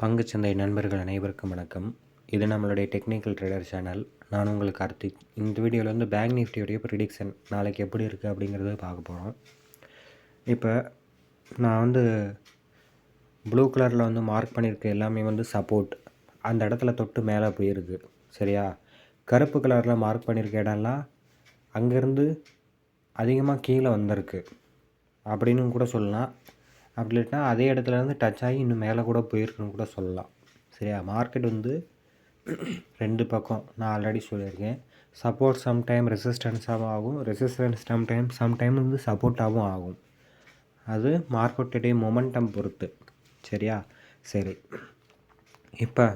பங்குச்சந்தை நண்பர்கள் அனைவருக்கும் வணக்கம். இது நம்மளுடைய டெக்னிக்கல் ட்ரேடர் சேனல். நான் உங்கள் கார்த்திக். இந்த வீடியோவில் வந்து பேங்க் நிஃப்டியோடைய ப்ரிடிக்ஷன் நாளைக்கு எப்படி இருக்குது அப்படிங்கிறத பார்க்க போகிறோம். இப்போ நான் வந்து ப்ளூ கலரில் வந்து மார்க் பண்ணியிருக்க எல்லாமே வந்து சப்போர்ட், அந்த இடத்துல தொட்டு மேலே போயிருக்கு. சரியா? கருப்பு கலரில் மார்க் பண்ணியிருக்க இடம்லாம் அங்கேருந்து அதிகமாக கீழே வந்திருக்கு அப்படின்னு கூட சொல்லலாம். அப்படி இல்லைன்னா அதே இடத்துலேருந்து டச் ஆகி இன்னும் மேலே கூட போயிருக்குன்னு கூட சொல்லலாம். சரியா? மார்க்கெட் வந்து ரெண்டு பக்கம் நான் ஆல்ரெடி சொல்லியிருக்கேன். சப்போர்ட் சம்டைம் ரெசிஸ்டன்ஸாகவும் ஆகும், ரெசிஸ்டன்ஸ் சம்டைம் வந்து சப்போர்ட்டாகவும் ஆகும். அது மார்க்கெட்டுடைய மொமெண்டம் பொறுத்து. சரியா? சரி, இப்போ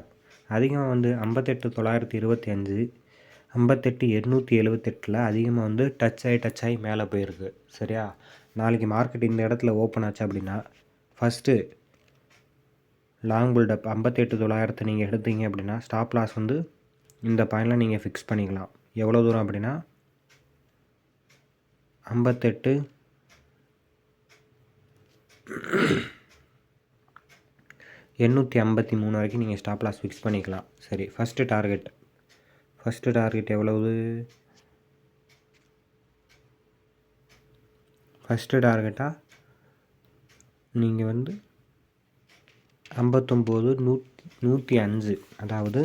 அதிகமாக வந்து 58,925 58,878 அதிகமாக வந்து டச் ஆகி மேலே போயிருக்கு. சரியா? நாளைக்கு மார்க்கெட் இந்த இடத்துல ஓப்பன் ஆச்சு அப்படின்னா ஃபஸ்ட்டு லாங் பில்டப் 58,900 நீங்கள் எடுத்தீங்க அப்படின்னா ஸ்டாப் லாஸ் வந்து இந்த பாயிண்டில் நீங்கள் ஃபிக்ஸ் பண்ணிக்கலாம். எவ்வளோ தூரம் அப்படின்னா 58,853 வரைக்கும் நீங்கள் ஸ்டாப் லாஸ் ஃபிக்ஸ் பண்ணிக்கலாம். சரி, ஃபஸ்ட்டு டார்கெட் எவ்வளவு? ஃபஸ்ட்டு டார்கெட்டாக நீங்கள் வந்து 59,105, அதாவது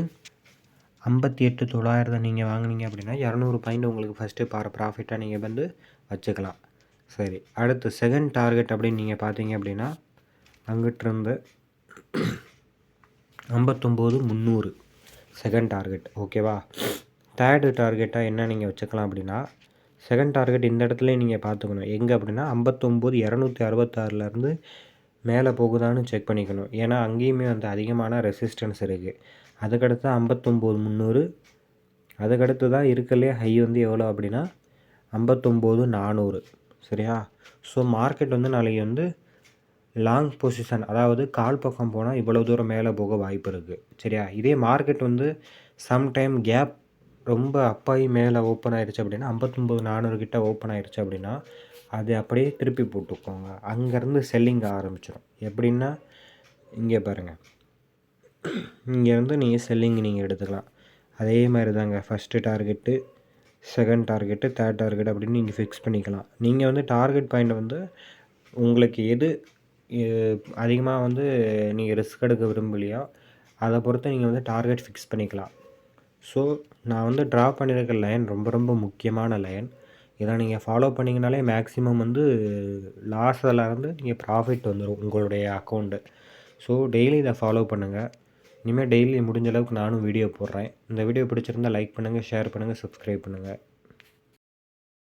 58,900 நீங்கள் வாங்கினீங்க அப்படின்னா 200 பாயிண்ட் உங்களுக்கு ஃபஸ்ட்டு ப்ராஃபிட்டாக நீங்கள் வந்து வச்சுக்கலாம். சரி, அடுத்து செகண்ட் டார்கெட் அப்படின்னு நீங்கள் பார்த்தீங்க அப்படின்னா அங்கிட்டிருந்து 59,300 செகண்ட் டார்கெட். ஓகேவா? தேர்டு டார்கெட்டாக என்ன நீங்கள் வச்சுக்கலாம் அப்படின்னா, செகண்ட் டார்கெட் இந்த இடத்துல நீங்கள் பார்த்துக்கணும். எங்கே அப்படின்னா 59,266 மேலே போகுதான்னு செக் பண்ணிக்கணும். ஏன்னா அங்கேயுமே வந்து அதிகமான ரெசிஸ்டன்ஸ் இருக்குது. அதுக்கடுத்து 59,300, அதுக்கடுத்து தான் இருக்கலே ஹை வந்து எவ்வளோ அப்படின்னா 59,400. சரியா? ஸோ மார்க்கெட் வந்து நாளைக்கு வந்து லாங் பொசிஷன், அதாவது கால் பக்கம் போனால் இவ்வளோ தூரம் மேலே போக வாய்ப்பு இருக்குது. சரியா? இதே மார்க்கெட் வந்து சம்டைம் கேப் ரொம்ப அப்பாகி மேலே ஓப்பன் ஆகிடுச்சு அப்படின்னா 59,400 கிட்ட ஓப்பன் ஆகிடுச்சு அப்படின்னா அது அப்படியே திருப்பி போட்டுக்கோங்க. அங்கேருந்து செல்லிங் ஆரம்பிச்சிடும். எப்படின்னா இங்கே பாருங்கள், இங்கேருந்து நீங்கள் செல்லிங் நீங்கள் எடுத்துக்கலாம். அதே மாதிரி தாங்க first target, second target, third target அப்படின்னு நீங்கள் ஃபிக்ஸ் பண்ணிக்கலாம். நீங்கள் வந்து டார்கெட் பாயிண்ட் வந்து உங்களுக்கு எது அதிகமாக வந்து நீங்கள் ரிஸ்க் எடுக்க விரும்பலையோ அதை பொறுத்து நீங்கள் வந்து டார்கெட் ஃபிக்ஸ் பண்ணிக்கலாம். ஸோ நான் வந்து ட்ரா பண்ணியிருக்க லைன் ரொம்ப முக்கியமான லைன். இதை நீங்கள் ஃபாலோ பண்ணிங்கனாலே மேக்ஸிமம் வந்து லாஸில் இருந்து நீங்கள் ப்ராஃபிட் வந்துடும் உங்களுடைய அக்கௌண்ட்டு. ஸோ டெய்லி இதை ஃபாலோ பண்ணுங்கள். இனிமேல் டெய்லி முடிஞ்ச அளவுக்கு நானும் வீடியோ போடுறேன். இந்த வீடியோ பிடிச்சிருந்தால் லைக் பண்ணுங்கள், ஷேர் பண்ணுங்கள், சப்ஸ்கிரைப் பண்ணுங்கள்.